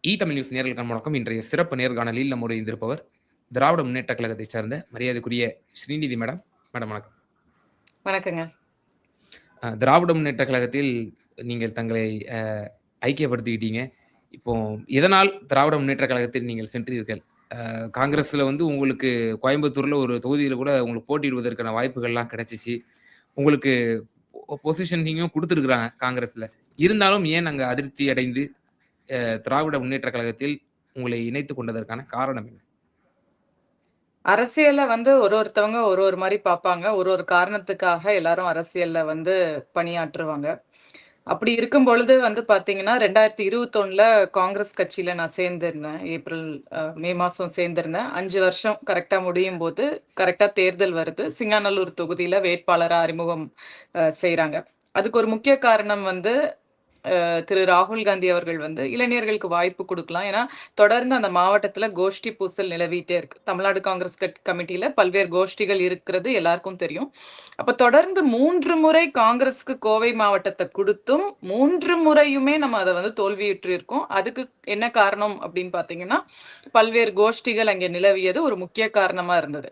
Tamil news நேயர்களுக்கு வணக்கம். இன்றைய சிறப்பு நேர்காணலில் நம்முடைய இருந்திருப்பவர் திராவிட முன்னேற்றக் கழகத்தைச் சேர்ந்த மரியாதைக்குரிய ஸ்ரீநிதி மேடம். மேடம் வணக்கம். வணக்கங்க. திராவிட முன்னேற்றக் கழகத்தில் நீங்கள் தங்களை ஐக்கியப்படுத்திக்கிட்டீங்க. இப்போ எதனால் திராவிட முன்னேற்றக் கழகத்தில் நீங்கள் சென்றீர்கள்? காங்கிரஸ்ல உங்களுக்கு கோயம்புத்தூர்ல ஒரு தொகுதியில கூட உங்களுக்கு போட்டியிடுவதற்கான வாய்ப்புகள்லாம் கிடைச்சிச்சு. உங்களுக்கு பொசிஷனிங்கும் குடுத்துருக்காங்க காங்கிரஸ்ல. இருந்தாலும் ஏன் அங்க அதிருப்தி அடைந்து திராவிட முன்னேற்றக் கழகத்தில் உங்களை இணைத்துக் கொண்டதற்கான காரணம் என்ன? அரசியல்ல ஒருத்தவங்க ஒரு மாரி பார்ப்பாங்க. ஒரு காரணத்துக்காக எல்லாரும் அரசியல்ல பணியாற்றுவாங்க. அப்படி இருக்கும் பொழுது பார்த்தீங்கன்னா, 2021ல காங்கிரஸ் கட்சியில நான் சேர்ந்திருந்தேன். மே மாசம் சேர்ந்திருந்தேன். 5 வருஷம் கரெக்ட்டா முடியும்போது, கரெக்ட்டா தேர்தல் வருது. சிங்காநல்லூர் தொகுதியில வேட்பாளரா அறிமுகம் செய்றாங்க. அதுக்கு ஒரு முக்கிய காரணம் திரு ராகுல் காந்தி அவர்கள் இளைஞர்களுக்கு வாய்ப்பு குடுக்கலாம். ஏன்னா, தொடர்ந்து அந்த மாவட்டத்துல கோஷ்டி பூசல் நிலவிட்டே இருக்கு. தமிழ்நாடு காங்கிரஸ் கமிட்டியில பல்வேறு கோஷ்டிகள் இருக்கிறது எல்லாருக்கும் தெரியும். அப்ப தொடர்ந்து 3 முறை காங்கிரஸ்க்கு கோவை மாவட்டத்த குடுத்தும், 3 முறையுமே நம்ம அத தோல்வியுற்றிருக்கோம். அதுக்கு என்ன காரணம் அப்படின்னு பார்த்தீங்கன்னா, பல்வேறு கோஷ்டிகள் அங்கே நிலவியது ஒரு முக்கிய காரணமா இருந்தது.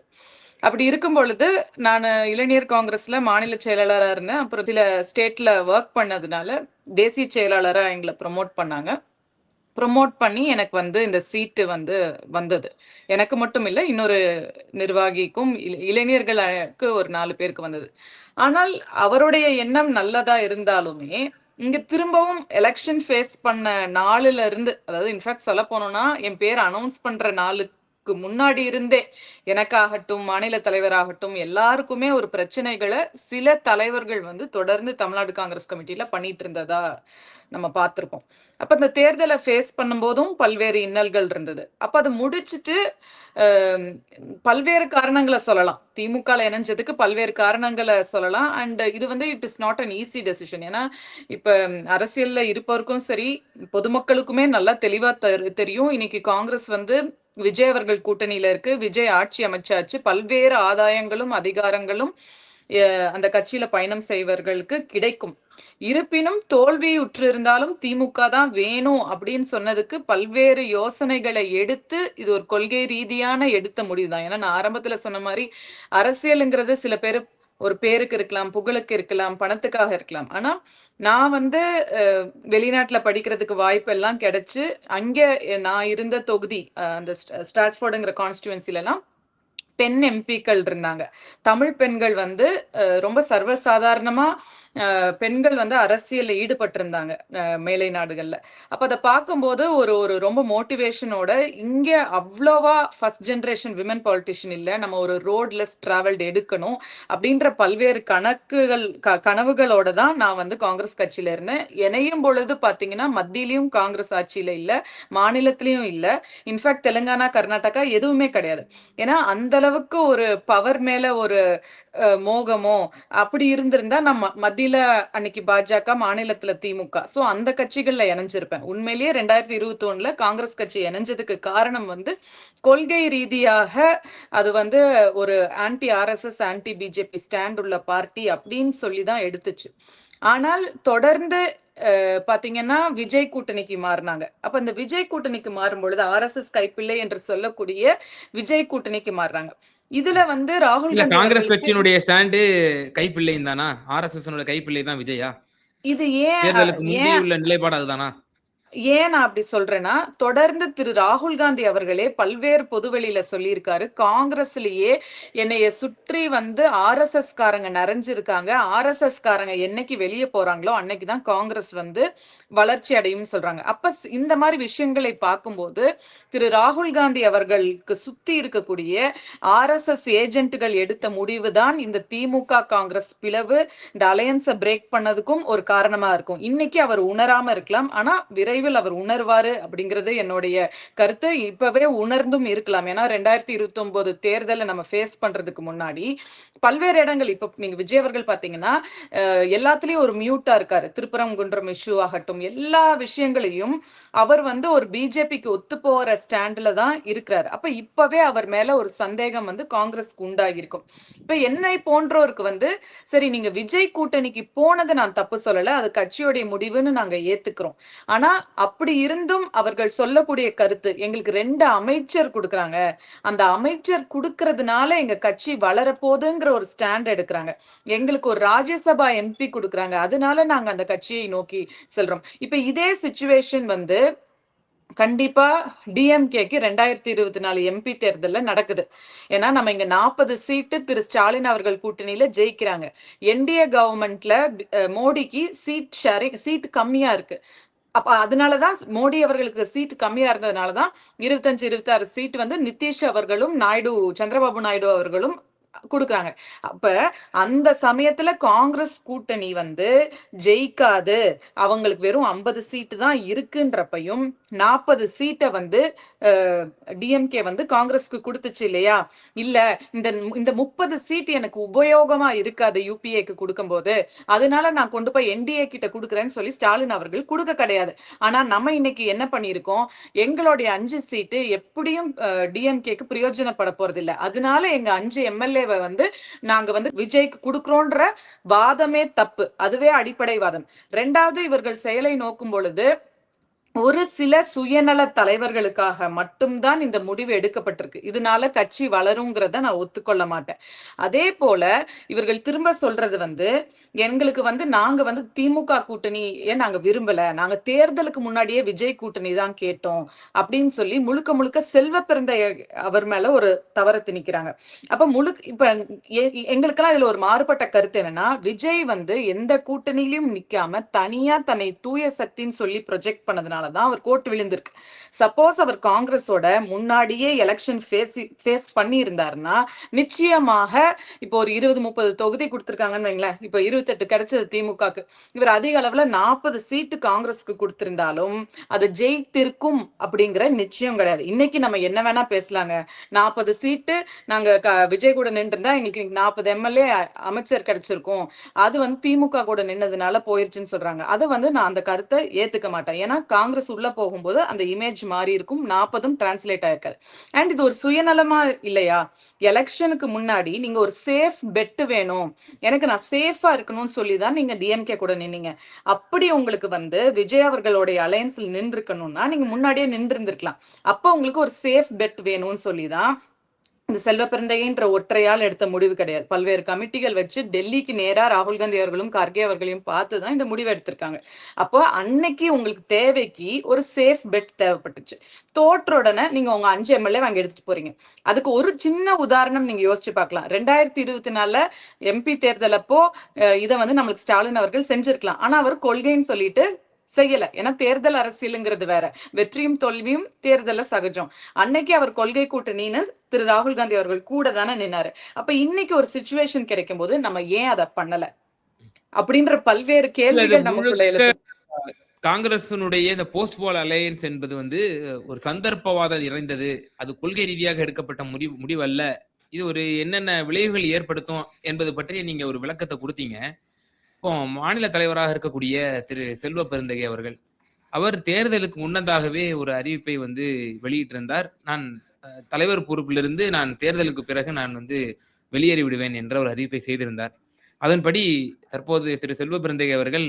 அப்படி இருக்கும் பொழுது, நானு இளைஞர் காங்கிரஸ்ல மாநில செயலாளரா இருந்தேன். அப்புறம் சில ஸ்டேட்ல வொர்க் பண்ணதுனால, தேசிய செயலாளரா எங்கள ப்ரமோட் பண்ணாங்க. ப்ரமோட் பண்ணி எனக்கு இந்த சீட்டு வந்தது. எனக்கு மட்டும் இல்ல, இன்னொரு நிர்வாகிக்கும் இளைஞர்களுக்கு ஒரு 4 பேருக்கு வந்தது. ஆனால் அவருடைய எண்ணம் நல்லதா இருந்தாலுமே, இங்க திரும்பவும் எலக்ஷன் ஃபேஸ் பண்ண நாளுல இருந்து, அதாவது இன்ஃபாக்ட் சொல்லப் போனோம்னா, என் பேர் அனௌன்ஸ் பண்ற நாளுக்கு முன்னாடி இருந்தே எனக்காகட்டும், மாநில தலைவராகட்டும் எல்லாருக்குமே ஒரு பிரச்சனைகள சில தலைவர்கள் தொடர்ந்து தமிழ்நாடு காங்கிரஸ் கமிட்டில பண்ணிட்டு இருந்ததா நம்ம பார்த்திருக்கோம். அப்ப இந்த தேர்தலை ஃபேஸ் பண்ணும்போதும் பல்வேறு இன்னல்கள் இருந்தது. அப்ப அத முடிச்சுட்டு பல்வேறு காரணங்கள சொல்லலாம். திமுகல இணைஞ்சதுக்கு பல்வேறு காரணங்கள சொல்லலாம். அண்ட் இது it is not an easy decision. ஏன்னா, இப்ப அரசியல்ல இருப்பவருக்கும் சரி, பொதுமக்களுக்குமே நல்லா தெளிவா தெரியும். இன்னைக்கு காங்கிரஸ் விஜய் அவர்கள் கூட்டணியில இருக்கு. விஜய் ஆட்சி அமைச்சாச்சு. பல்வேறு ஆதாயங்களும், அதிகாரங்களும் அந்த கட்சியில பயணம் செய்வர்களுக்கு கிடைக்கும். இருப்பினும் தோல்வியுற்று இருந்தாலும் திமுக தான் வேணும் அப்படின்னு சொன்னதுக்கு பல்வேறு யோசனைகளை எடுத்து இது ஒரு கொள்கை ரீதியான எடுத்த முடிவுதான். ஏன்னா, நான் ஆரம்பத்துல சொன்ன மாதிரி அரசியலுங்கிறது சில பேர் ஒரு பேருக்கு இருக்கலாம், புகழுக்கு இருக்கலாம், பணத்துக்காக இருக்கலாம். ஆனா நான் வெளிநாட்டுல படிக்கிறதுக்கு வாய்ப்பு எல்லாம் கிடைச்சு, அங்க நான் இருந்த தொகுதி அந்த ஸ்டாட்ஃபோர்டுங்கிற கான்ஸ்டிடுவன்சிலலாம் பெண் எம்பிக்கள் இருந்தாங்க. தமிழ் பெண்கள் ரொம்ப சர்வசாதாரணமா பெண்கள் அரசியல்ல ஈடுபட்டிருந்தாங்க மேலை நாடுகள்ல. அப்ப அத பார்க்கும்போது ஒரு ரொம்ப மோட்டிவேஷனோட, இங்க அவ்வளவா ஃபர்ஸ்ட் ஜெனரேஷன் விமன் பாலிட்டிஷியன் இல்ல, நம்ம ஒரு ரோட் லெஸ் டிராவல்டு எடுக்கணும் அப்படின்ற பல்வேறு கனவுகளோட தான் நான் காங்கிரஸ் கட்சியில இருந்தேன். இணையும் பொழுது பாத்தீங்கன்னா, மத்தியிலயும் காங்கிரஸ் ஆட்சியில இல்ல, மாநிலத்திலயும் இல்ல. இன்ஃபேக்ட் தெலுங்கானா, கர்நாடகா எதுவுமே கிடையாது. ஏன்னா, அந்த அளவுக்கு ஒரு பவர் மேல ஒரு மோகமோ அப்படி இருந்திருந்தா நம்ம மத்தியில அன்னைக்கு பாஜக, மாநிலத்துல திமுக, சோ அந்த கட்சிகள்ல இணைஞ்சிருப்பேன். உண்மையிலேயே 2021ல காங்கிரஸ் கட்சி இணைஞ்சதுக்கு காரணம் கொள்கை ரீதியாக அது ஒரு anti RSS, anti BJP stand உள்ள பார்ட்டி அப்படின்னு சொல்லிதான் எடுத்துச்சு. ஆனால் தொடர்ந்து பாத்தீங்கன்னா விஜய் கூட்டணிக்கு மாறினாங்க. அப்ப இந்த விஜய் கூட்டணிக்கு மாறும் பொழுது ஆர்எஸ்எஸ் கைப்பிள்ளை என்று சொல்லக்கூடிய விஜய் கூட்டணிக்கு மாறுறாங்க. இதுல ராகுல் காந்தி காங்கிரஸ் கட்சியினுடைய ஸ்டாண்டு கைப்பிள்ளை தானா? ஆர்எஸ்எஸ் கைப்பிள்ளை தான் விஜயா? இது ஏன் தேர்தலுக்கு முந்தைய உள்ள நிலைப்பாடு அதுதானா? ஏன் நான் அப்படி சொல்றேன்னா, தொடர்ந்து திரு ராகுல் காந்தி அவர்களே பல்வேறு பொதுவெளியில சொல்லியிருக்காரு. காங்கிரஸ்லயே என்னைய சுற்றி ஆர்எஸ்எஸ் காரங்க நிறைஞ்சிருக்காங்க. ஆர்எஸ்எஸ் காரங்க என்னைக்கு வெளியே போறாங்களோ அன்னைக்கு தான் காங்கிரஸ் வளர்ச்சி அடையும் சொல்றாங்க. அப்ப இந்த மாதிரி விஷயங்களை பார்க்கும்போது திரு ராகுல் காந்தி அவர்களுக்கு சுத்தி இருக்கக்கூடிய ஆர்எஸ்எஸ் ஏஜென்ட்டுகள் எடுத்த முடிவு தான் இந்த திமுக காங்கிரஸ் பிளவு, இந்த அலையன்ஸை பிரேக் பண்ணதுக்கும் ஒரு காரணமா இருக்கும். இன்னைக்கு அவர் உணராம இருக்கலாம், ஆனா விரைவில் அவர் உணர்வாரு அப்படிங்கிறது என்னுடைய கருத்து. இப்பவே உணர்ந்தும் இருக்கலாம். ஏன்னா 2029 தேர்தலை நம்ம ஃபேஸ் பண்றதுக்கு முன்னாடி பல்வேறு இடங்கள், இப்ப நீங்க விஜய் அவர்கள் பாத்தீங்கன்னா எல்லாத்துலயும் ஒரு மியூட்டா இருக்காரு. திருப்பரங்குன்றம் இஷ்யூ ஆகட்டும், எல்லா விஷயங்களையும் அவர் ஒரு பிஜேபிக்கு ஒத்து போற ஸ்டாண்ட்ல தான் இருக்கிறாரு. அப்ப இப்பவே அவர் மேல ஒரு சந்தேகம் காங்கிரஸ்க்கு உண்டாகிருக்கும். இப்ப என்னை போன்றோருக்கு சரி, நீங்க விஜய் கூட்டணிக்கு போனது நான் தப்பு சொல்லல, அது கட்சியோடைய முடிவுன்னு நாங்க ஏத்துக்கிறோம். ஆனா அப்படி இருந்தும் அவர்கள் சொல்லக்கூடிய கருத்து, எங்களுக்கு 2 அமைச்சர் குடுக்குறாங்க. அந்த அமைச்சர் குடுக்கறதுனால எங்க கட்சி வளரப்போதுங்கிற ஒரு ஸ்டாண்ட் எடுக்குறாங்க. எங்களுக்கு ஒரு ராஜ்யசபா எம்பி குடுக்குறாங்க. அதனால நாங்க அந்த கட்சியை நோக்கி செல்றோம். இப்ப இதே சிச்சுவேஷன் வந்து கண்டிப்பா டிஎம்கேக்கு 2024 எம்பி தேர்தல்ல நடக்குது. ஏன்னா நம்ம இங்க 40 சீட்டு திரு ஸ்டாலின் அவர்கள் கூட்டணியில ஜெயிக்கிறாங்க. என்டிஏ கவர்மெண்ட்ல மோடிக்கு சீட் கம்மியா இருக்கு. அப்ப அதனால தான் மோடி அவர்களுக்கு சீட் கம்மியா இருந்ததுனால தான் 25, 26 சீட் வந்து நிதிஷ் அவர்களும், சந்திரபாபு நாயுடு அவர்களும் குடுக்குறாங்க. அப்ப அந்த சமயத்துல காங்கிரஸ் கூட்டணி வந்து ஜெயிக்காது. அவங்களுக்கு வெறும் 50 சீட்டு தான் இருக்குன்றப்பயும், 40 சீட்ட வந்து டிஎம்கே வந்து காங்கிரஸ்க்கு குடுத்துச்சு இல்லையா? இல்ல இந்த இந்த 30 சீட் எனக்கு உபயோகமா இருக்காது யுபிஏக்கு குடுக்கும்போது. அதனால நான் கொண்டு போய் என்டிஏ கிட்ட குடுக்குறேன்னு சொல்லி ஸ்டாலின் அவர்கள் குடுக்க கிடையாது. ஆனா நம்ம இன்னைக்கு என்ன பண்ணியிருக்கோம்? எங்களுடைய 5 சீட்டு எப்படியும் டிஎம்கேக்கு பிரயோஜனப்பட போறதில்ல. அதனால எங்க 5 எம்எல்ஏவ வந்து நாங்க வந்து விஜய்க்கு குடுக்குறோன்ற வாதமே தப்பு. அதுவே அடிப்படை வாதம். 2வது இவர்கள் செயலை நோக்கும் பொழுது ஒரு சில சுயநல தலைவர்களுக்காக மட்டும் தான் இந்த முடிவு எடுக்கப்பட்டிருக்கு. இதனால கட்சி வளருங்கிறத நான் ஒத்துக்கொள்ள மாட்டேன். அதே போல இவர்கள் திரும்ப சொல்றது வந்து, எங்களுக்கு வந்து நாங்க வந்து திமுக கூட்டணிய நாங்க விரும்பல. நாங்க தேர்தலுக்கு முன்னாடியே விஜய் கூட்டணி தான் கேட்டோம். அப்படின்னு சொல்லி முழுக்க முழுக்க செல்வ பிறந்த அவர் மேல ஒரு தவற திணிக்கிறாங்க. அப்ப இப்ப எங்களுக்கெல்லாம் இதுல ஒரு மாறுபட்ட கருத்து என்னன்னா, விஜய் வந்து எந்த கூட்டணியிலும் நிக்காம தனியா தன்னை தூய சக்தின்னு சொல்லி ப்ரொஜெக்ட் பண்ணதுனால தான் அவர் கோட்டு விழுந்திருக்கு. சப்போஸ் அவர் காங்கிரஸோட முன்னாடியே எலெக்ஷன் ஃபேஸ் பண்ணி இருந்தாருன்னா நிச்சயமாக இப்போ ஒரு 20, 30 தொகுதி கொடுத்திருக்காங்கன்னு வைங்களேன். இப்போ 28 கிடைச்சது திமுகக்கு. இவர் அதிக அளவுல 40 சீட்டு காங்கிரஸ்க்கு கொடுத்திருந்தாலும் அது ஜெயித்திருக்கும் அப்படிங்கிற நிச்சயம் கிடையாது. இன்னைக்கு நம்ம என்ன வேணா பேசலாங்க. 40 சீட்டு நாங்க விஜய் கூட நின்று இருந்தா எங்களுக்கு 40 எம்எல்ஏ அமைச்சர் கிடைச்சிருக்கும். அது வந்து திமுக கூட நின்னதுனால போயிருச்சுன்னு சொல்றாங்க. அதை வந்து நான் அந்த கருத்தை ஏத்துக்க மாட்டேன். ஏன்னா காங்கிரஸ் உள்ள போகும்போது அந்த இமேஜ் மாறி இருக்கும். 40ம் டிரான்ஸ்லேட் ஆயிருக்காது. அண்ட் இது ஒரு சுயநலமா இல்லையா? எலெக்ஷனுக்கு முன்னாடி நீங்க ஒரு சேஃப் பெட் வேணும், எனக்கு நான் சேஃபா இருக்கணும்னு சொல்லி தான் நீங்க டிஎம்கே கூட நின்னீங்க. அப்படி உங்களுக்கு வந்து விஜய் அவர்களுடைய அலையன்ஸ்ல நின்று இருக்கணும்னா நீங்க முன்னாடியே நின்று இருந்திருக்கலாம். அப்ப உங்களுக்கு ஒரு சேஃப் பெட் வேணும்னு சொல்லி தான் இந்த செல்வ பெருந்தகைன்ற ஒற்றையால் எடுத்த முடிவு கிடையாது. பல்வேறு கமிட்டிகள் வச்சு டெல்லிக்கு நேரா ராகுல் காந்தி அவர்களும் கார்கே அவர்களையும் பார்த்து தான் இந்த முடிவு எடுத்திருக்காங்க. அப்போ அன்னைக்கு உங்களுக்கு தேவைக்கு ஒரு சேஃப் பெட் தேவைப்பட்டுச்சு. தோற்ற உடனே நீங்க உங்க 5 எம்எல்ஏ அங்க எடுத்துட்டு போறீங்க. அதுக்கு ஒரு சின்ன உதாரணம் நீங்க யோசிச்சு பார்க்கலாம். 2024 எம்பி தேர்தல் அப்போ இதை வந்து நம்மளுக்கு ஸ்டாலின் அவர்கள் செஞ்சிருக்கலாம். ஆனா அவர் கொள்கைன்னு சொல்லிட்டு செய்யல. ஏன்னா தேர்தல் அரசியலுங்கிறது வேற. வெற்றியும் தோல்வியும் தேர்தல்ல சகஜம். அன்னைக்கு அவர் கொள்கை கூட்டணின்னு திரு ராகுல் காந்தி அவர்கள் கூட தானே நின்னாரு. அப்ப இன்னைக்கு ஒரு சிச்சுவேஷன் கிடைக்கும் போது நம்ம ஏன் அதை பண்ணல அப்படின்ற பல்வேறு கேள்விகள் நமக்குள்ள எழுது. காங்கிரசினுடைய இந்த போஸ்ட் போல் அலையன்ஸ் என்பது வந்து ஒரு சந்தர்ப்பவாதம் நிறைந்தது. அது கொள்கை ரீதியாக எடுக்கப்பட்ட முடிவு அல்ல. இது ஒரு என்னென்ன விளைவுகள் ஏற்படுத்தும் என்பது பற்றி நீங்க ஒரு விளக்கத்தை கொடுத்தீங்க. இப்போ மாநில தலைவராக இருக்கக்கூடிய திரு செல்வ பெருந்தகை அவர்கள், அவர் தேர்தலுக்கு முன்னதாகவே ஒரு அறிவிப்பை வந்து வெளியிட்டிருந்தார். நான் தலைவர் பொறுப்பிலிருந்து நான் தேர்தலுக்கு பிறகு நான் வந்து வெளியேறி விடுவேன் என்ற ஒரு அறிவிப்பை செய்திருந்தார். அதன்படி தற்போது திரு செல்வ பெருந்தகை அவர்கள்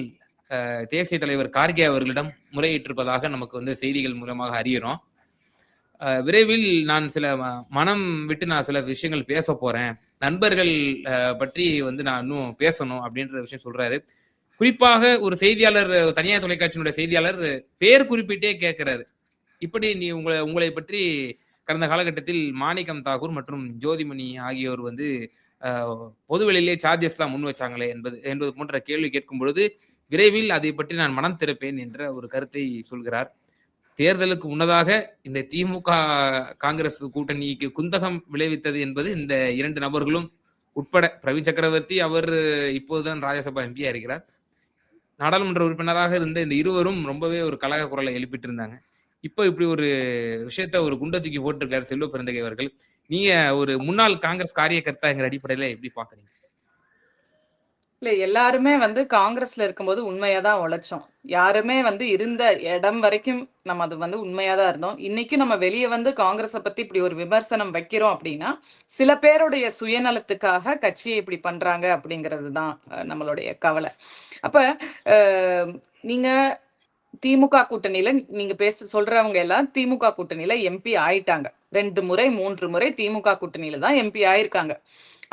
தேசிய தலைவர் கார்கே அவர்களிடம் முறையிட்டிருப்பதாக நமக்கு வந்து செய்திகள் மூலமாக அறிகிறோம். விரைவில் நான் சில மனம் விட்டு நான் சில விஷயங்கள் பேச போறேன், நண்பர்கள் பற்றி வந்து நான் இன்னும் பேசணும் அப்படின்ற விஷயம் சொல்றாரு. குறிப்பாக ஒரு செய்தியாளர், தனியார் தொலைக்காட்சியினுடைய செய்தியாளர் பேர் குறிப்பிட்டே கேட்கிறாரு. இப்படி நீ உங்களை பற்றி கடந்த காலகட்டத்தில் மாணிக்கம் தாகூர் மற்றும் ஜோதிமணி ஆகியோர் வந்து பொதுவெளியிலே சார்ஜஸ்லாம் முன் வச்சாங்களே என்பது போன்ற கேள்வி கேட்கும் பொழுது, விரைவில் அதை பற்றி நான் மனம் திறப்பேன் என்ற ஒரு கருத்தை சொல்கிறார். தேர்தலுக்கு முன்னதாக இந்த திமுக காங்கிரஸ் கூட்டணிக்கு குந்தகம் விளைவித்தது என்பது இந்த 2 நபர்களும் உட்பட, பிரவீன் சக்கரவர்த்தி அவர் இப்போதுதான் ராஜ்யசபா எம்பியா இருக்கிறார். நாடாளுமன்ற உறுப்பினராக இருந்த இந்த இருவரும் ரொம்பவே ஒரு கலக குரலை எழுப்பிட்டு இருந்தாங்க. இப்போ இப்படி ஒரு விஷயத்த ஒரு குண்டை தூக்கி போட்டிருக்காரு செல்வ பெருந்தகை அவர்கள். நீங்க ஒரு முன்னாள் காங்கிரஸ் காரியகர்த்தாங்கிற அடிப்படையில எப்படி பாக்குறீங்க? இல்ல எல்லாருமே வந்து காங்கிரஸ்ல இருக்கும்போது உண்மையா தான் உழைச்சோம். யாருமே வந்து இருந்த இடம் வரைக்கும் நம்ம அது வந்து உண்மையா தான் இருந்தோம். இன்னைக்கும் நம்ம வெளிய வந்து காங்கிரஸ பத்தி இப்படி ஒரு விமர்சனம் வைக்கிறோம் அப்படின்னா, சில பேருடைய சுயநலத்துக்காக கட்சியை இப்படி பண்றாங்க அப்படிங்கிறது தான் நம்மளுடைய கவலை. அப்ப அ நீங்க திமுக கூட்டணியில நீங்க சொல்றவங்க எல்லாம் திமுக கூட்டணியில எம்பி ஆயிட்டாங்க. 2 முறை 3 முறை திமுக கூட்டணியில தான் எம்பி ஆயிருக்காங்க.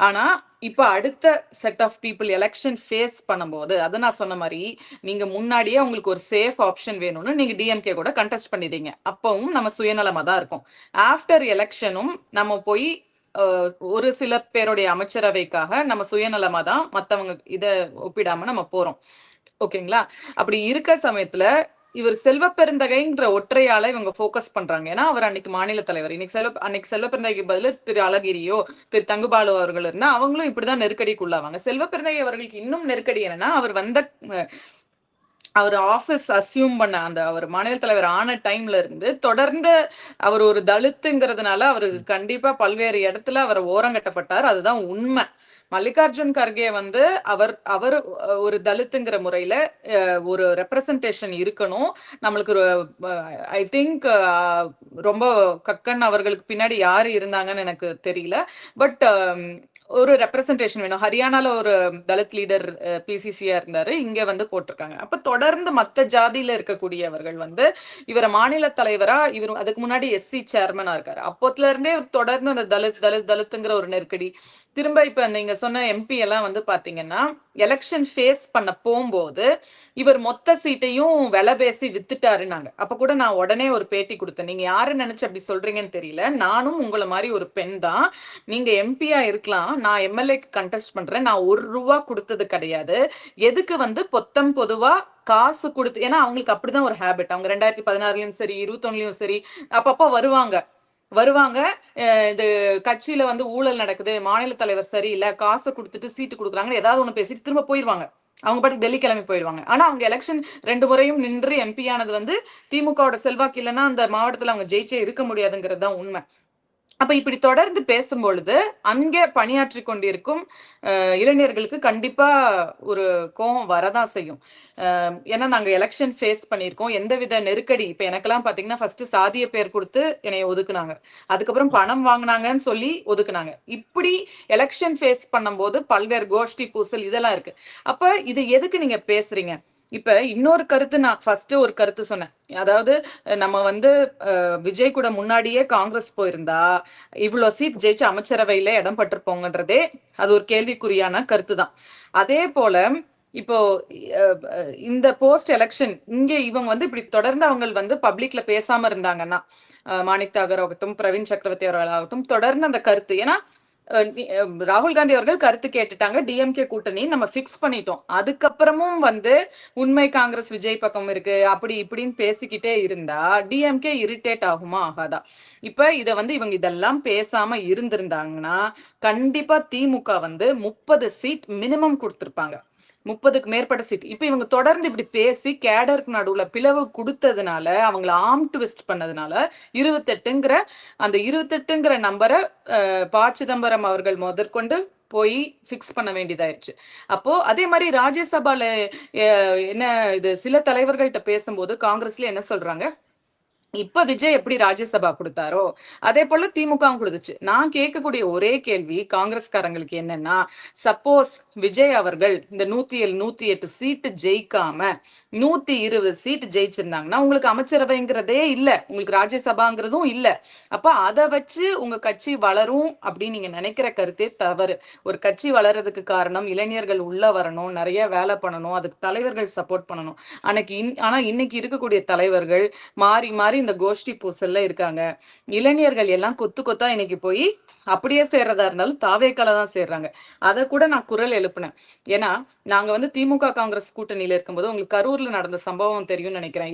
ஆனா இப்ப அடுத்த set of people election face பண்ணும்போது, அத நான் சொன்ன மாரி, நீங்க முன்னாடியே உங்களுக்கு ஒரு சேஃப் ஆப்ஷன் வேணும்னு நீங்க டிஎம்கே கூட கண்டெஸ்ட் பண்ணிடுறீங்க. அப்பவும் நம்ம சுயநலமா தான் இருக்கோம். ஆஃப்டர் எலெக்ஷனும் நம்ம போய் ஒரு சில பேருடைய அமைச்சரவைக்காக நம்ம சுயநலமா தான் மத்தவங்க இத ஒப்பிடாம நம்ம போறோம். ஓகேங்களா? அப்படி இருக்க சமயத்துல இவர் செல்வ பெருந்தகைன்ற ஒற்றையால இவங்க ஃபோக்கஸ் பண்றாங்க. ஏன்னா, அவர் அன்னைக்கு மாநில தலைவர். அன்னைக்கு செல்வ பெருந்தகைக்கு பதிலா திரு அழகிரியோ, திரு தங்குபாலு அவர்கள் இருந்தா, அவங்களும் இப்படிதான் நெருக்கடிக்கு உள்ளாவாங்க. செல்வ பெருந்தகை அவர்களுக்கு இன்னும் நெருக்கடி என்னன்னா, அவர் வந்த அவர் ஆபீஸ் அஸ்யூம் பண்ண அந்த அவர் மாநில தலைவர் ஆன டைம்ல இருந்து தொடர்ந்து அவர் ஒரு தலித்துங்கிறதுனால அவருக்கு கண்டிப்பா பல்வேறு இடத்துல அவர் ஓரங்கட்டப்பட்டார். அதுதான் உண்மை. மல்லிகார்ஜுன் கர்கே வந்து அவர் அவர் ஒரு தலித்துங்கிற முறையில ஒரு ரெப்ரசன்டேஷன் இருக்கணும். நம்மளுக்கு ஒரு ஐ திங்க் ரொம்ப கக்கன் அவர்களுக்கு பின்னாடி யாரு இருந்தாங்கன்னு எனக்கு தெரியல. பட் ஒரு ரெப்ரசன்டேஷன் வேணும். ஹரியானால ஒரு தலித் லீடர் பிசிசியா இருந்தாரு. இங்க வந்து போட்டிருக்காங்க. அப்ப தொடர்ந்து மத்த ஜாதியில இருக்கக்கூடியவர்கள் வந்து இவர மாநில தலைவரா இவர் அதுக்கு முன்னாடி எஸ்சி சேர்மனா இருக்காரு. அப்போத்துல இருந்தே தொடர்ந்து அந்த தலித்துங்கிற ஒரு நெருக்கடி. திரும்ப இப்ப நீங்க சொன்ன எம்பி எல்லாம் வந்து பாத்தீங்கன்னா எலெக்ஷன் ஃபேஸ் பண்ண போகும்போது இவர் மொத்த சீட்டையும் விலை பேசி வித்துட்டாருன்னாங்க. அப்ப கூட நான் உடனே ஒரு பேட்டி கொடுத்தேன். நீங்க யாரு நினைச்சு அப்படி சொல்றீங்கன்னு தெரியல. நானும் உங்களை மாதிரி ஒரு பெண் தான். நீங்க எம்பியா இருக்கலாம். நான் எம்எல்ஏக்கு கண்டெஸ்ட் பண்றேன். நான் ₹1 கொடுத்தது கிடையாது. எதுக்கு வந்து பொதுவா காசு கொடுத்து, ஏன்னா அவங்களுக்கு அப்படிதான் ஒரு ஹேபிட். அவங்க 2016லயும் சரி 21லயும் சரி அப்பப்ப வருவாங்க. இது கட்சியில வந்து ஊழல் நடக்குது, மாநில தலைவர் சரியில்லை, காசை கொடுத்துட்டு சீட்டு கொடுக்குறாங்கன்னு ஏதாவது ஒண்ணு பேசிட்டு திரும்ப போயிருவாங்க. அவங்க பாட்டுக்கு டெல்லி கிளம்பி போயிடுவாங்க. ஆனா அவங்க எலெக்ஷன் 2 முறையும் நின்று எம்பி ஆனது வந்து திமுகவோட செல்வாக்கு இல்லைன்னா அந்த மாவட்டத்துல அவங்க ஜெயிச்சே இருக்க முடியாதுங்கிறது தான் உண்மை. அப்ப இப்படி தொடர்ந்து பேசும்பொழுது அங்கே பணியாற்றி கொண்டிருக்கும் இளைஞர்களுக்கு கண்டிப்பா ஒரு கோபம் வரதான் செய்யும். ஏன்னா நாங்க எலெக்ஷன் ஃபேஸ் பண்ணியிருக்கோம். எந்தவித நெருக்கடி இப்ப எனக்கெல்லாம் பாத்தீங்கன்னா ஃபர்ஸ்ட் சாதிய பேர் கொடுத்து என்னை ஒதுக்குனாங்க. அதுக்கப்புறம் பணம் வாங்கினாங்கன்னு சொல்லி ஒதுக்குனாங்க. இப்படி எலெக்ஷன் ஃபேஸ் பண்ணும்போது பல்வேறு கோஷ்டி பூசல் இதெல்லாம் இருக்கு. அப்ப இது எதுக்கு நீங்க பேசுறீங்க? இப்ப இன்னொரு கருத்து, நான் ஃபர்ஸ்ட் ஒரு கருத்து சொன்னேன். அதாவது நம்ம வந்து விஜய் கூட முன்னாடியே காங்கிரஸ் போயிருந்தா இவ்வளவு சீட் ஜெயிச்சு அமைச்சரவையில இடம் பட்டிருப்போங்கன்றதே அது ஒரு கேள்விக்குறியான கருத்து தான். அதே போல இப்போ இந்த போஸ்ட் எலெக்ஷன் இங்க இவங்க வந்து இப்படி தொடர்ந்து அவங்க வந்து பப்ளிக்ல பேசாம இருந்தாங்கன்னா, மாணிக் தாகர் ஆகட்டும், பிரவீன் சக்கரவர்த்தி அவர்கள் ஆகட்டும், தொடர்ந்து அந்த கருத்து, ஏன்னா ராகுல் காந்தி அவர்கள் கருத்து கேட்டுட்டாங்க, டிஎம்கே கூட்டணி நம்ம பிக்ஸ் பண்ணிட்டோம். அதுக்கப்புறமும் வந்து உண்மை காங்கிரஸ் விஜய் பக்கம் இருக்கு அப்படி இப்படின்னு பேசிக்கிட்டே இருந்தா டிஎம்கே இரிட்டேட் ஆகுமா ஆகாதா? இப்ப இத வந்து இவங்க இதெல்லாம் பேசாம இருந்திருந்தாங்கன்னா கண்டிப்பா திமுக வந்து 30 சீட் மினிமம் கொடுத்திருப்பாங்க. 30க்கு மேற்பட்ட சீட். இப்ப இவங்க தொடர்ந்து இப்படி பேசி கேடருக்கு நடுவுல பிளவு கொடுத்ததுனால, அவங்கள ஆர்ம் ட்விஸ்ட் பண்ணதுனால 28ங்கிற அந்த 28ங்கிற நம்பரை சிதம்பரம் அவர்கள் முதற்கொண்டு போய் பிக்ஸ் பண்ண வேண்டியதாயிருச்சு. அப்போ அதே மாதிரி ராஜ்யசபால என்ன இது சில தலைவர்கள்ட்ட பேசும்போது காங்கிரஸ்ல என்ன சொல்றாங்க, இப்ப விஜய் எப்படி ராஜ்யசபா கொடுத்தாரோ அதே போல திமுகவும் கொடுத்துச்சு. நான் கேட்கக்கூடிய ஒரே கேள்வி காங்கிரஸ்காரங்களுக்கு என்னன்னா, சப்போஸ் விஜய் அவர்கள் இந்த 107 108 சீட்டு ஜெயிக்காம 120 சீட்டு ஜெயிச்சிருந்தாங்கன்னா உங்களுக்கு அமைச்சரவைங்கிறதே இல்ல, உங்களுக்கு ராஜ்யசபாங்கிறதும் இல்ல. அப்ப அதை வச்சு உங்க கட்சி வளரும் அப்படின்னு நீங்க நினைக்கிற கருத்தே தவறு. ஒரு கட்சி வளர்றதுக்கு காரணம் இளைஞர்கள் உள்ள வரணும், நிறைய வேலை பண்ணணும், அதுக்கு தலைவர்கள் சப்போர்ட் பண்ணணும். ஆனா இன்னைக்கு இருக்கக்கூடிய தலைவர்கள் மாறி மாறி இந்த கோஷ்டி பூசல்ல இருக்காங்க. இளைஞர்கள் எல்லாம் கொத்து கொத்தா இன்னைக்கு போய் அப்படியே சேர்றதா இருந்தாலும் தாவேக்கால தான் சேர்றாங்க. அதை கூட நான் குரல் எழுப்புனேன். ஏன்னா நாங்க வந்து திமுக காங்கிரஸ் கூட்டணியில இருக்கும்போது உங்களுக்கு கரூர்ல நடந்த சம்பவம் தெரியும்னு நினைக்கிறேன்.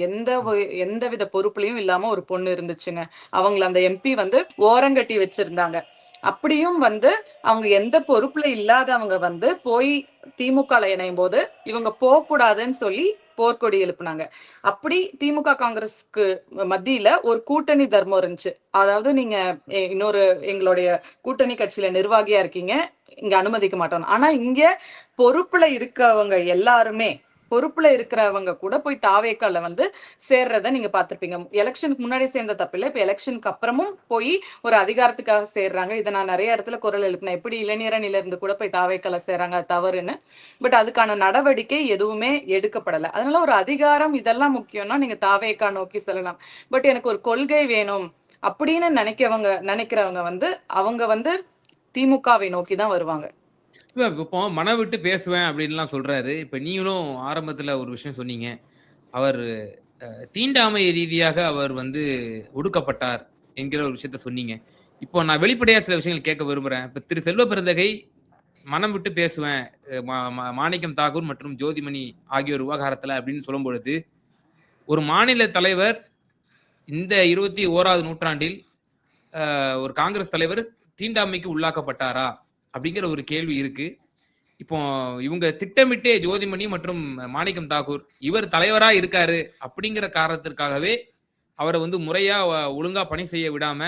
எந்த வித பொறுப்புலையும் இல்லாம ஒரு பொண்ணு இருந்துச்சுங்க. அவங்கள அந்த எம்பி வந்து ஓரங்கட்டி வச்சிருந்தாங்க. அப்படியும் வந்து அவங்க எந்த பொறுப்புல இல்லாதவங்க வந்து போய் திமுக இணையும் போது இவங்க போக கூடாதுன்னு சொல்லி போர்க்கொடி எழுப்புனாங்க. அப்படி திமுக காங்கிரஸ்க்கு மத்தியில ஒரு கூட்டணி தர்மம் இருந்துச்சு. அதாவது நீங்க இன்னொரு எங்களுடைய கூட்டணி கட்சியில நிர்வாகியா இருக்கீங்க, இங்க அனுமதிக்க மாட்டோம். ஆனா இங்க பொறுப்புல இருக்கவங்க எல்லாருமே பொறுப்புல இருக்கிறவங்க கூட போய் தாவேக்கால வந்து சேர்றத நீங்க பார்த்திருப்பீங்க. எலெக்ஷனுக்கு முன்னாடி சேர்ந்த தப்பில்ல. இப்ப எலெக்ஷனுக்கு அப்புறமும் போய் ஒரு அதிகாரத்துக்காக சேர்றாங்க. இத நான் நெறைய இடத்துல குரல் எழுப்பினேன். எப்படி இளைஞரணில இருந்து கூட போய் தாவேக்கால சேர்றாங்க, அது தவறுன்னு. பட் அதுக்கான நடவடிக்கை எதுவுமே எடுக்கப்படல. அதனால ஒரு அதிகாரம் இதெல்லாம் முக்கியம்னா நீங்க தாவேக்கா நோக்கி செல்லலாம். பட் எனக்கு ஒரு கொள்கை வேணும் அப்படின்னு நினைக்கிறவங்க வந்து அவங்க வந்து திமுகவை நோக்கி தான் வருவாங்க. இப்போ மனம் விட்டு பேசுவேன் அப்படின்லாம் சொல்றாரு. இப்ப நீங்களும் ஆரம்பத்துல ஒரு விஷயம் சொன்னீங்க. அவர் தீண்டாமை ரீதியாக அவர் வந்து ஒடுக்கப்பட்டார் என்கிற ஒரு விஷயத்த சொன்னீங்க. இப்போ நான் வெளிப்படையா சில விஷயங்கள் கேட்க விரும்புறேன். இப்ப திரு செல்வ பெருந்தகை மனம் விட்டு பேசுவேன். மாணிக்கம் தாகூர் மற்றும் ஜோதிமணி ஆகியோர் விவகாரத்துல அப்படின்னு சொல்லும்பொழுது, ஒரு மாநில தலைவர் இந்த 21வது நூற்றாண்டில் ஒரு காங்கிரஸ் தலைவர் தீண்டாமைக்கு உள்ளாக்கப்பட்டாரா? அப்படிங்கிற ஒரு கேள்வி இருக்கு. இப்போ இவங்க திட்டமிட்டே ஜோதிமணி மற்றும் மாணிக்கம் தாக்கூர் இவர் தலைவரா இருக்காரு அப்படிங்கிற காரணத்திற்காகவே அவர வந்து முறையா ஒழுங்கா பணி செய்ய விடாம,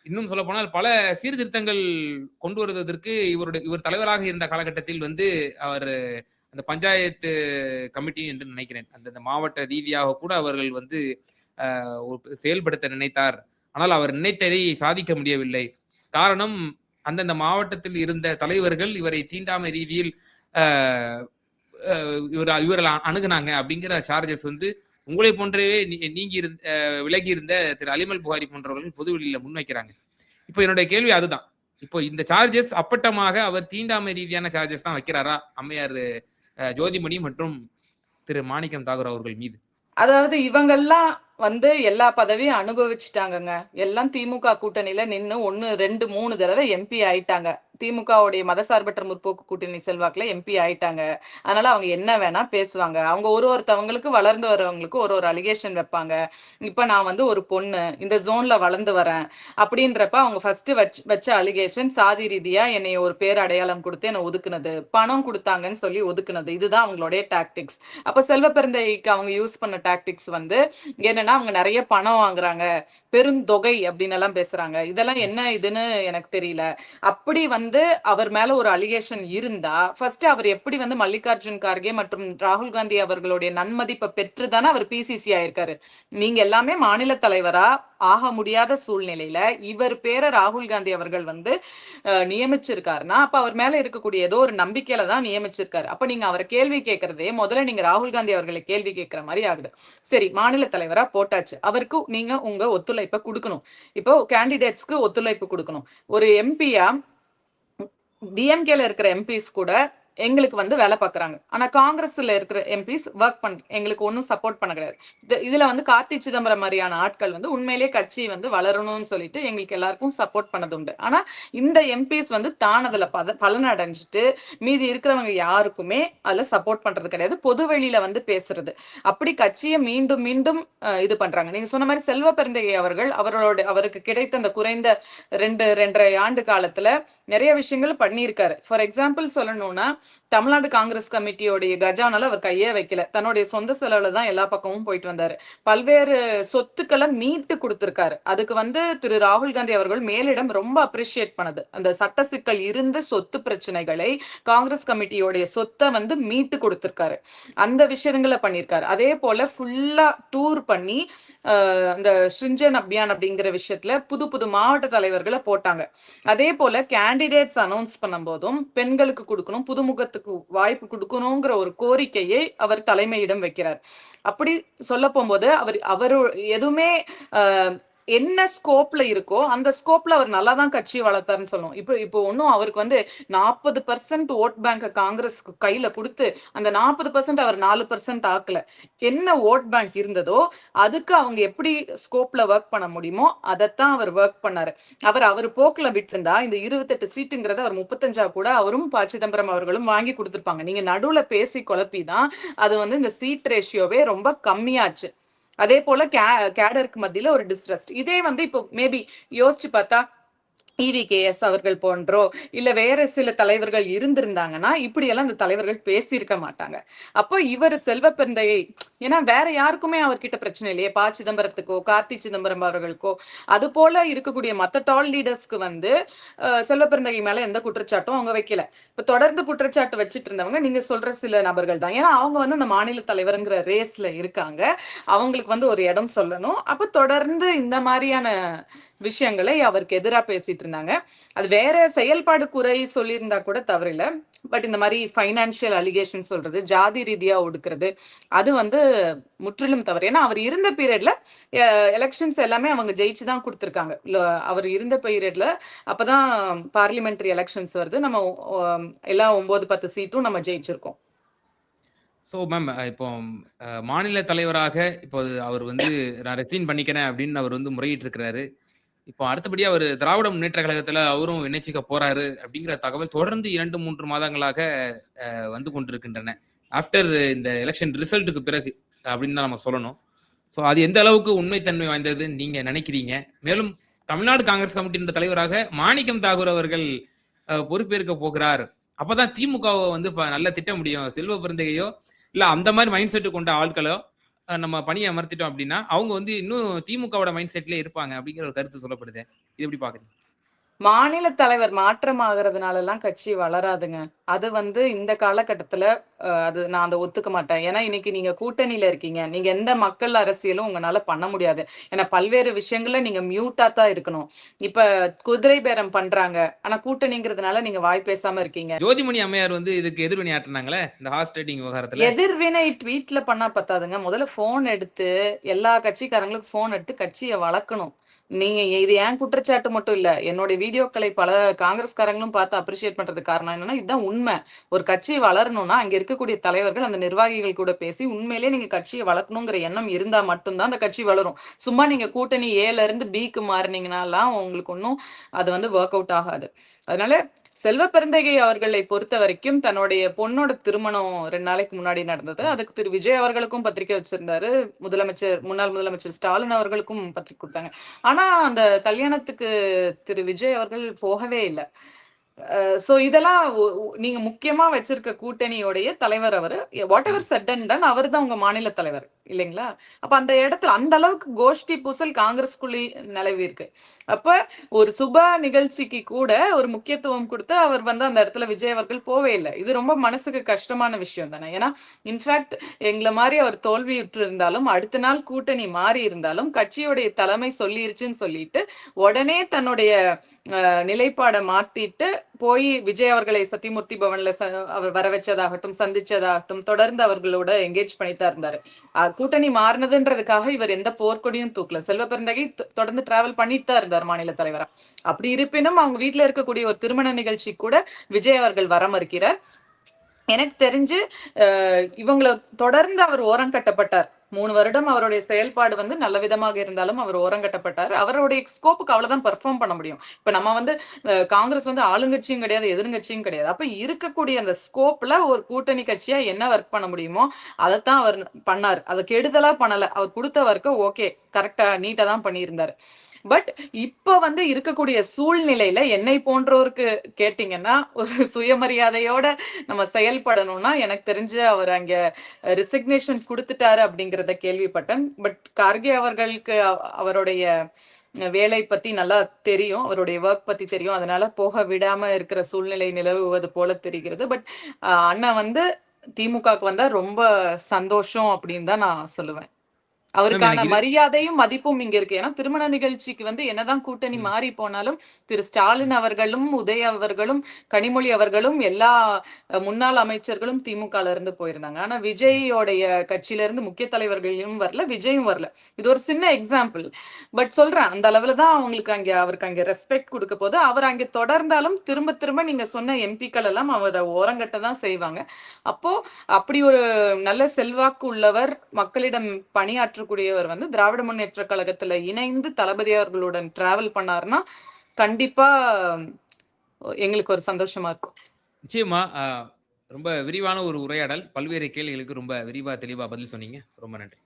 இன்னும் சொல்லப்போனால் பல சீர்திருத்தங்கள் கொண்டு வருவதற்கு இவர் தலைவராக இருந்த காலகட்டத்தில் வந்து அவரு அந்த பஞ்சாயத்து கமிட்டி என்று நினைக்கிறேன். அந்த மாவட்ட ரீதியாக கூட அவர்கள் வந்து செயல்படுத்த நினைத்தார். ஆனால் அவர் நினைத்ததை சாதிக்க முடியவில்லை. காரணம் அந்தந்த மாவட்டத்தில் இருந்த தலைவர்கள் இவரை தீண்டாமை ரீதியில் இவர்கள் அணுகுனாங்க அப்படிங்கிற சார்ஜஸ் வந்து உங்களை போன்றவே நீங்கி விலகி இருந்த திரு அலிமல் புகாரி போன்றவர்கள் பொதுவெளியில முன்வைக்கிறாங்க. இப்போ என்னுடைய கேள்வி அதுதான். இப்போ இந்த சார்ஜஸ் அப்பட்டமாக அவர் தீண்டாமை ரீதியான சார்ஜஸ் தான் வைக்கிறாரா அம்மையார் ஜோதிமணி மற்றும் திரு மாணிக்கம் தாகூர் அவர்கள் மீது? அதாவது இவங்கெல்லாம் வந்து எல்லா பதவியும் அனுபவிச்சுட்டாங்கங்க. எல்லாம் திமுக கூட்டணியில நின்னு 1, 2, 3 தடவை எம்பி ஆயிட்டாங்க. திமுகவுடைய மதசார்பற்ற முற்போக்கு கூட்டணி செல்வாக்குல எம்பி ஆயிட்டாங்க. அதனால அவங்க என்ன வேணா பேசுவாங்க. அவங்க ஒருத்தவங்களுக்கு வளர்ந்து வரவங்களுக்கு ஒரு அலிகேஷன் வைப்பாங்க. இப்ப நான் வந்து ஒரு பொண்ணு, இந்த ஜோன்ல வளர்ந்து வரேன் அப்படின்றப்ப அவங்க ஃபர்ஸ்ட் வச்ச அலிகேஷன் சாதி ரீதியா என்னைய ஒரு பேர் அடையாளம் கொடுத்து என்ன ஒதுக்குனது, பணம் கொடுத்தாங்கன்னு சொல்லி ஒதுக்குனது. இதுதான் அவங்களுடைய டாக்டிக்ஸ். அப்ப செல்வ பெருந்தைக்கு அவங்க யூஸ் பண்ண டாக்டிக்ஸ் வந்து என்னன்னா அவங்க நிறைய பணம் வாங்குறாங்க, பெருந்தொகை அப்படின்னு எல்லாம் பேசுறாங்க. இதெல்லாம் என்ன இதுன்னு எனக்கு தெரியல. அப்படி வந்து அவர் மேல ஒரு அலிகேஷன் இருந்தா ஃபர்ஸ்ட் அவர் எப்படி வந்து மல்லிகார்ஜுன் கார்கே மற்றும் ராகுல் காந்தி அவர்களுடைய நன்மதிப்பை பெற்றுதானே அவர் பிசிசி ஆயிருக்காரு. நீங்க எல்லாமே மாநில தலைவரா ஆக முடியாத சூழ்நிலையில இவர் பேரை ராகுல் காந்தி அவர்கள் வந்து நியமிச்சிருக்காருன்னா அப்ப அவர் மேல இருக்கக்கூடிய ஏதோ ஒரு நம்பிக்கையில தான் நியமிச்சிருக்காரு. அப்ப நீங்க அவரை கேள்வி கேட்கறதே முதல்ல நீங்க ராகுல் காந்தி அவர்களை கேள்வி கேட்கிற மாதிரி ஆகுது. சரி, மாநில தலைவரா போட்டாச்சு, அவருக்கு நீங்க உங்க ஒத்துழைப்பை கொடுக்கணும். இப்போ கேண்டிடேட்ஸ்க்கு ஒத்துழைப்பு கொடுக்கணும். ஒரு எம்பியா டிஎம்கேல இருக்கிற எம்பிஸ் கூட எங்களுக்கு வந்து வேலை பார்க்குறாங்க. ஆனா காங்கிரஸ்ல இருக்கிற எம்பிஸ் எங்களுக்கு ஒன்றும் சப்போர்ட் பண்ண கிடையாது. இதுல வந்து கார்த்தி சிதம்பரம் மாதிரியான ஆட்கள் வந்து உண்மையிலேயே கட்சி வந்து வளரணும்னு சொல்லிட்டு எங்களுக்கு எல்லாருக்கும் சப்போர்ட் பண்ணது உண்டு. ஆனா இந்த எம்பிஸ் வந்து தான் அதுல பலன் அடைஞ்சிட்டு மீதி இருக்கிறவங்க யாருக்குமே அதுல சப்போர்ட் பண்றது கிடையாது. பொது வெளியில வந்து பேசுறது, அப்படி கட்சியை மீண்டும் மீண்டும் இது பண்றாங்க. நீங்க சொன்ன மாதிரி செல்வ பெருந்தகை அவர்கள் அவருக்கு கிடைத்த அந்த குறைந்த 2.5 ஆண்டு காலத்துல நிறைய விஷயங்கள் பண்ணியிருக்காரு. ஃபார் எக்ஸாம்பிள் சொல்லணும்னா தமிழ்நாடு காங்கிரஸ் கமிட்டியோடைய கஜானால அவர் கையே வைக்கல. தன்னுடைய சொந்த செலவுல தான் எல்லா பக்கமும் போயிட்டு வந்தாரு. பல்வேறு சொத்துக்களை மீட்டு கொடுத்திருக்காரு. அதுக்கு வந்து திரு ராகுல் காந்தி அவர்கள் மேலிடம் ரொம்ப அப்ரிஷியேட் பண்ணது. அந்த சட்ட சிக்கல் இருந்த சொத்து பிரச்சனைகளை காங்கிரஸ் கமிட்டியோடைய சொத்தை வந்து மீட்டு கொடுத்திருக்காரு. அந்த விஷயங்களை பண்ணியிருக்காரு. அதே போல ஃபுல்லா டூர் பண்ணி அந்த ஸ்ருஞ்சன் அபியான் அப்படிங்கிற விஷயத்துல புது புது மாவட்ட தலைவர்களை போட்டாங்க. அதே போல கேண்டிடேட்ஸ் அனௌன்ஸ் பண்ணும் போதும் பெண்களுக்கு கொடுக்கணும், புதுமுகத்துக்கு வாய்ப்பு கொடுக்கணுங்கிற ஒரு கோரிக்கையை அவர் தலைமையிடம் வைக்கிறார். அப்படி சொல்ல போகும்போது அவர் எதுவுமே என்ன ஸ்கோப்ல இருக்கோ அந்த ஸ்கோப்ல அவர் நல்லா தான் கட்சி வளர்த்தாருன்னு சொல்லுவோம். இப்போ ஒன்றும் அவருக்கு வந்து 40% ஓட் பேங்க காங்கிரஸ் கையில கொடுத்து அந்த 40% அவர் 4% ஆக்கல. என்ன ஓட் பேங்க் இருந்ததோ அதுக்கு அவங்க எப்படி ஸ்கோப்ல ஒர்க் பண்ண முடியுமோ அதைத்தான் அவர் ஒர்க் பண்ணாரு. அவர் போக்குல விட்டுருந்தா இந்த 28 சீட்டுங்கிறத அவர் 35 கூட அவரும் ப சிதம்பரம் அவர்களும் வாங்கி கொடுத்துருப்பாங்க. நீங்க நடுவுல பேசி குழப்பி தான் அது வந்து இந்த சீட் ரேஷியோவே ரொம்ப கம்மியாச்சு. அதே போல கேடருக்கு மத்தியில ஒரு டிஸ்ட்ரஸ்ட். இதே வந்து இப்போ மேபி யோசிச்சு பார்த்தா ஈவி.கே.எஸ். அவர்கள் போன்றோ, இல்ல வேற சில தலைவர்கள் இருந்திருந்தாங்கன்னா, இப்படியெல்லாம் அந்த தலைவர்கள் பேசியிருக்க மாட்டாங்க. அப்போ இவரு செல்வ பெருந்தகை ஏன்னா வேற யாருக்குமே அவர்கிட்ட பிரச்சனை இல்லையே! சிதம்பரத்துக்கோ, கார்த்தி சிதம்பரம் அவர்களுக்கோ, அதுபோல இருக்கக்கூடிய மத்த டால் லீடர்ஸ்க்கு வந்து செல்வ பெருந்தகை மேல எந்த குற்றச்சாட்டும் அவங்க வைக்கல. இப்ப தொடர்ந்து குற்றச்சாட்டு வச்சுட்டு இருந்தவங்க, நீங்க சொல்ற சில நபர்கள் தான். ஏன்னா அவங்க வந்து அந்த மாநில தலைவர்ங்கிற ரேஸ்ல இருக்காங்க. அவங்களுக்கு வந்து ஒரு இடம் சொல்லணும். அப்ப தொடர்ந்து இந்த மாரியான விஷயங்களை அவருக்கு எதிரா பேசிட்டு இருந்தாங்க. அது வேற செயல்பாடு குறை சொல்லியிருந்தா கூட தவறில்ல. பட் இந்த மாரி ஃபைனான்ஷியல் அலிகேஷன் சொல்றது, ஜாதி ரீதியா ஒடுக்குறது, அது வந்து முற்றிலும் தவறு. ஏன்னா அவர் இருந்த பீரியட்ல எ எலக்ஷன்ஸ் எல்லாமே அவங்க ஜெயிச்சு தான் குடுத்துருக்காங்க. அவர் இருந்த பீரியட்ல அப்பதான் பார்லிமென்டரி எலக்ஷன்ஸ் வருது. நம்ம ஒ எல்லா 9, 10 சீட்டும் நம்ம ஜெயிச்சிருக்கோம். ஸோ மேம் இப்போ மாநில தலைவராக இப்போ அவர் வந்து நான் ரெசிக்ன் பண்ணிக்கிறேன் அப்படின்னு அவர் வந்து முறையிட்டு இருக்கிறாரு. இப்போ அடுத்தபடியா அவரு திராவிட முன்னேற்ற கழகத்துல அவரும் இணைச்சிக்க போறாரு அப்படிங்கிற தகவல் தொடர்ந்து 2, 3 மாதங்களாக வந்து கொண்டிருக்கின்றன. ஆஃப்டர் இந்த எலக்ஷன் ரிசல்ட்டுக்கு பிறகு அப்படின்னு தான் நம்ம சொல்லணும். ஸோ அது எந்த அளவுக்கு உண்மைத்தன்மை வாய்ந்ததுன்னு நீங்க நினைக்கிறீங்க? மேலும் தமிழ்நாடு காங்கிரஸ் கமிட்டியின் தலைவராக மாணிக்கம் தாகூர் அவர்கள் பொறுப்பேற்க போகிறார். அப்பதான் திமுகவ வந்து நல்லா திட்ட முடியும். செல்வ பெருந்தகையோ, இல்ல அந்த மாரி மைண்ட் செட் கொண்ட ஆட்களோ நம்ம பணிய அமர்த்திட்டோம் அப்படின்னா, அவங்க வந்து இன்னும் திமுகவோட மைண்ட் செட்லயே இருப்பாங்க அப்படிங்கிற ஒரு கருத்து சொல்லப்படுதே. இது எப்படி பார்க்குறீங்க? மாநில தலைவர் மாற்றம் ஆகுறதுனாலலாம் கட்சி வளராதுங்க. அது வந்து இந்த காலகட்டத்தில அது நான் அத ஒத்துக்க மாட்டேன். ஏன்னா, இன்னைக்கு நீங்க கூட்டணியில இருக்கீங்க. நீங்க எந்த மக்கள் அரசியலும் உங்கனால பண்ண முடியாது. ஏன்னா, பல்வேறு விஷயங்கள்ல நீங்க மியூட்டா தான் இருக்கணும். இப்ப குதிரை பேரம் பண்றாங்க. ஆனா, கூட்டணிங்கிறதுனால நீங்க வாய் பேசாம இருக்கீங்க. ஜோதிமணி அம்மையார் வந்து இதுக்கு எதிர்வினை ஆற்றுனாங்களே, இந்த ஹார்ஸ் ரைடிங் விவகாரத்துல. எதிர்வினை ட்வீட்ல பண்ணா பத்தாதுங்க. முதல்ல ஃபோன் எடுத்து எல்லா கட்சிக்காரங்களுக்கும் ஃபோன் எடுத்து கட்சிய வளர்க்கணும். நீங்க இது என் குற்றச்சாட்டு மட்டும் இல்ல. என்னுடைய வீடியோக்களை பல காங்கிரஸ்காரங்களும் பார்த்து அப்ரிஷியேட் பண்றதுக்கு காரணம் என்னன்னா, இதுதான் உண்ம. ஒரு கட்சி வளரணும்னா, அங்க இருக்கக்கூடிய தலைவர்கள், அந்த நிர்வாகிகள் கூட பேசி, உண்மையிலேயே நீங்க கட்சிய வளர்க்கணுங்கிற எண்ணம் இருந்தா மட்டும் தான் அந்த கட்சி வளரும். சும்மா நீங்க கூட்டணி ஏல இருந்து பிக்கு மாறுனீங்கனாலாம் உங்களுக்கு ஒண்ணும் அது வந்து வொர்க் அவுட் ஆகாது. அதனால செல்வ பெருந்தகை அவர்களை பொறுத்தவரைக்கும் தன்னுடைய பொண்ணோட திருமணம் 2 நாளைக்கு முன்னாடி நடந்தது. அதுக்கு திரு விஜய் அவர்களுக்கும் பத்திரிக்கை வச்சிருந்தாரு. முன்னாள் முதலமைச்சர் ஸ்டாலின் அவர்களுக்கும் பத்திரிக்கை குடுத்தாங்க. ஆனா அந்த கல்யாணத்துக்கு திரு விஜய் அவர்கள் போகவே இல்ல. சோ இதெல்லாம் நீங்க முக்கியமா வச்சிருக்க கூட்டணியோடைய தலைவர் அவரு. Whatever said and done அவர் தான் உங்க மாநில தலைவர் இல்லைங்களா? அப்ப அந்த இடத்துல அந்த அளவுக்கு கோஷ்டி பூசல் காங்கிரஸ்குள்ளே நிலவி இருக்கு. அப்ப ஒரு சுப நிகழ்ச்சிக்கு கூட ஒரு முக்கியத்துவம் குடுத்து அவர் வந்து அந்த இடத்துல விஜய் அவர்கள் போவே இல்ல. இது ரொம்ப மனசுக்கு கஷ்டமான விஷயம் தானே. ஏன்னா, இன்ஃபாக்ட் எங்கள மாரி அவர் தோல்வியுற்று இருந்தாலும், அடுத்த நாள் கூட்டணி மாறி இருந்தாலும், கட்சியுடைய தலைமை சொல்லிருச்சுன்னு சொல்லிட்டு, உடனே தன்னுடைய நிலைப்பாட மாத்திட்டு போய் விஜய் அவர்களை சத்தியமூர்த்தி பவன்ல அவர் வர வச்சதாகட்டும், சந்திச்சதாகட்டும், தொடர்ந்து அவர்களோட என்கேஜ் பண்ணிட்டு தான் இருந்தாரு. கூட்டணி மாறுனதுன்றதுக்காக இவர் எந்த போர்க்கொடியும் தூக்கல. செல்வ பெருந்தகை தொடர்ந்து டிராவல் பண்ணிட்டு தான் இருந்தார் மாநில தலைவரா. அப்படி இருப்பினும் அவங்க வீட்ல இருக்கக்கூடிய ஒரு திருமண நிகழ்ச்சி கூட விஜய் அவர்கள் வர மறுக்கிறார். எனக்கு தெரிஞ்சு இவங்கள தொடர்ந்து அவர் ஓரங்கட்டப்பட்டார். 3 வருடம் அவருடைய செயல்பாடு வந்து நல்ல விதமாக இருந்தாலும் அவர் ஓரங்கட்டப்பட்டார். அவருடைய ஸ்கோப்புக்கு அவ்வளவுதான் பெர்ஃபார்ம் பண்ண முடியும். இப்ப நம்ம வந்து காங்கிரஸ் வந்து ஆளுங்கட்சியும் கிடையாது, எதிர்ங்கட்சியும் கிடையாது. அப்ப இருக்கக்கூடிய அந்த ஸ்கோப்ல ஒரு கூட்டணி கட்சியா என்ன ஒர்க் பண்ண முடியுமோ, அதத்தான் அவர் பண்ணாரு. அத கெடுதலா பண்ணல. அவர் குடுத்த ஒர்க்க ஓகே, கரெக்ட்டா, நீட்டா தான் பண்ணியிருந்தாரு. பட் இப்ப வந்து இருக்கக்கூடிய சூழ்நிலையில என்னை போன்றோருக்கு கேட்டீங்கன்னா, ஒரு சுயமரியாதையோட நம்ம செயல்படணும்னா, எனக்கு தெரிஞ்சு அவர் அங்க ரிசிக்னேஷன் குடுத்துட்டாரு அப்படிங்கிறத கேள்விப்பட்டேன். பட் கார்கே அவர்களுக்கு அவருடைய வேலை பத்தி நல்லா தெரியும். அவருடைய வொர்க் பத்தி தெரியும். அதனால போக விடாம இருக்கிற சூழ்நிலை நிலவுவது போல தெரிகிறது. பட் அண்ணன் வந்து திமுகவுக்கு வந்தா ரொம்ப சந்தோஷம் அப்படின்னு தான் நான் சொல்லுவேன். மேம் அவருக்கான எனக்கு இது மரியாதையும், மதிப்பும் இங்க இருக்கு. ஏன்னா, திருமண நிகழ்ச்சிக்கு வந்து என்னதான் கூட்டணி ம், மாறி போனாலும், திரு ம். ஸ்டாலின் அவர்களும், உதய் அவர்களும், கனிமொழி அவர்களும் எல்லா முன்னாள் அமைச்சர்களும் திமுகல இருந்து போயிருந்தாங்க. ஆனா, விஜயோடைய கட்சியில இருந்து முக்கிய தலைவர்களும் வரல, விஜயும் வரல. இது ஒரு சின்ன எக்ஸாம்பிள். பட் சொல்றேன், அந்த அளவுல தான் அவருக்கு அங்க ரெஸ்பெக்ட் குடுக்க போது. அவர் அங்க தொடர்ந்தாலும் திரும்ப திரும்ப நீங்க சொன்ன எம்பிக்கள் எல்லாம் அவர ஓரங்கட்ட தான் செய்வாங்க. அப்போ அப்படி ஒரு நல்ல செல்வாக்கு உள்ளவர், மக்களிடம் பணியாற்றக்கூடியவர் வந்து திராவிட முன்னேற்றக் கழகத்துல இணைந்து தளபதி அவர்களுடன் டிராவல் பண்ணாருன்னா, கண்டிப்பா எங்களுக்கு ஒரு சந்தோஷமா இருக்கும். நிச்சயமா ரொம்ப விரிவான ஒரு உரையாடல். பல்வேறு கேள்விகளுக்கு ரொம்ப விரிவா, தெளிவா பதில் சொன்னீங்க. ரொம்ப நன்றி.